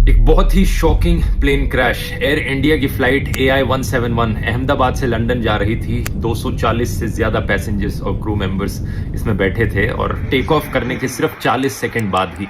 एक बहुत ही shocking plane crash. Air India की फ्लाइट AI-171 अहमदाबाद से लंदन जा रही थी। 240 से ज्यादा पैसेंजर्स और क्रू मेंबर्स इसमें बैठे थे और टेक ऑफ करने के सिर्फ 40 सेकंड बाद ही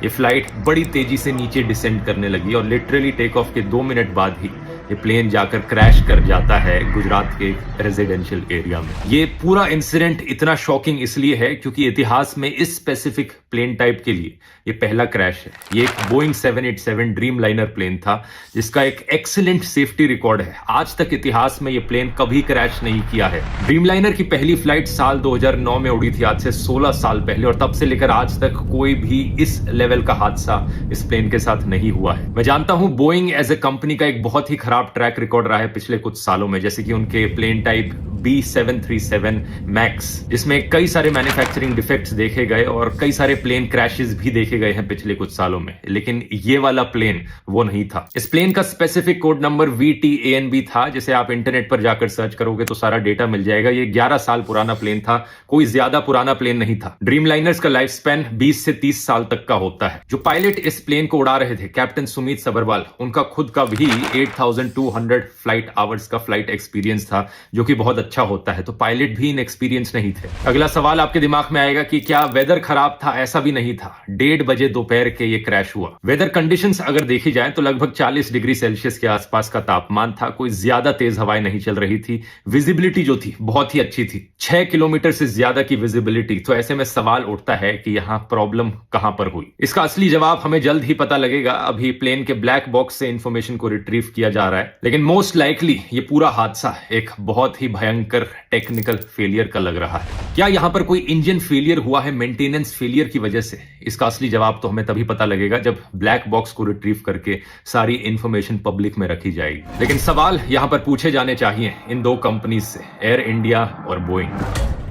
ये फ्लाइट बड़ी तेजी से नीचे डिसेंड करने लगी और लिटरली टेक ऑफ के 2 मिनट बाद ही ये प्लेन जाकर क्रैश कर जाता है गुजरात के रेजिडेंशियल एरिया में। ये पूरा इंसिडेंट इतना शॉकिंग इसलिए है क्योंकि इतिहास में इस स्पेसिफिक प्लेन टाइप के लिए ये पहला क्रैश है। ये एक बोइंग 787 ड्रीम लाइनर प्लेन था जिसका एक एक्सीलेंट सेफ्टी रिकॉर्ड है। आज तक इतिहास में ये प्लेन कभी क्रैश नहीं किया है। ड्रीम लाइनर की पहली फ्लाइट साल 2009 में उड़ी थी, आज से 16 साल पहले, और तब से लेकर आज तक कोई भी इस लेवल का हादसा इस प्लेन के साथ नहीं हुआ है। मैं जानता हूं बोइंग एज ए कंपनी का एक बहुत ही खराब ट्रैक रिकॉर्ड रहा है पिछले कुछ सालों में, जैसे कि उनके प्लेन टाइप B737 मैक्स, जिसमें कई सारे मैन्युफैक्चरिंग डिफेक्ट्स देखे गए और कई सारे प्लेन क्रैशेस भी देखे गए हैं पिछले कुछ सालों में, लेकिन ये वाला प्लेन वो नहीं था। इस प्लेन का स्पेसिफिक कोड नंबर VTANB था, जिसे आप इंटरनेट पर जाकर सर्च करोगे तो सारा डेटा मिल जाएगा। ये 11 साल पुराना प्लेन था, कोई ज्यादा पुराना प्लेन नहीं था। ड्रीम लाइनर्स का लाइफ स्पैन 20 से 30 साल तक का होता है। जो पायलट इस प्लेन को उड़ा रहे थे, कैप्टन सुमित सबरवाल, उनका खुद का भी 8200 फ्लाइट आवर्स का फ्लाइट एक्सपीरियंस था, जो कि बहुत अच्छा होता है। तो पायलट भी इनएक्सपीरियंस नहीं थे। अगला सवाल आपके दिमाग में आएगा कि क्या वेदर खराब था? ऐसा भी नहीं था। 1:30 बजे दोपहर के ये क्रैश हुआ। वेदर कंडीशंस अगर देखी जाए तो लगभग 40 डिग्री सेल्सियस के आसपास का तापमान था। कोई ज्यादा तेज हवाएं नहीं चल रही थी। विजिबिलिटी जो थी बहुत ही अच्छी थी, 6 किलोमीटर से ज्यादा की विजिबिलिटी। तो ऐसे में सवाल उठता है कि यहां प्रॉब्लम कहां पर हुई। इसका असली जवाब हमें जल्द ही पता लगेगा। अभी प्लेन के ब्लैक बॉक्स से इंफॉर्मेशन को रिट्रीव किया जा रहा है, लेकिन मोस्ट लाइकली ये पूरा हादसा एक बहुत ही भयंकर टेक्निकल फेलियर का लग रहा है। क्या यहां पर कोई इंजन फेलियर हुआ है मेंटेनेंस फेलियर की वजह से? इसका असली जवाब तो हमें तभी पता लगेगा जब ब्लैक बॉक्स को रिट्रीव करके सारी इंफॉर्मेशन पब्लिक में रखी जाएगी। लेकिन सवाल यहां पर पूछे जाने चाहिए इन दो कंपनीज से, एयर इंडिया और बोइंग।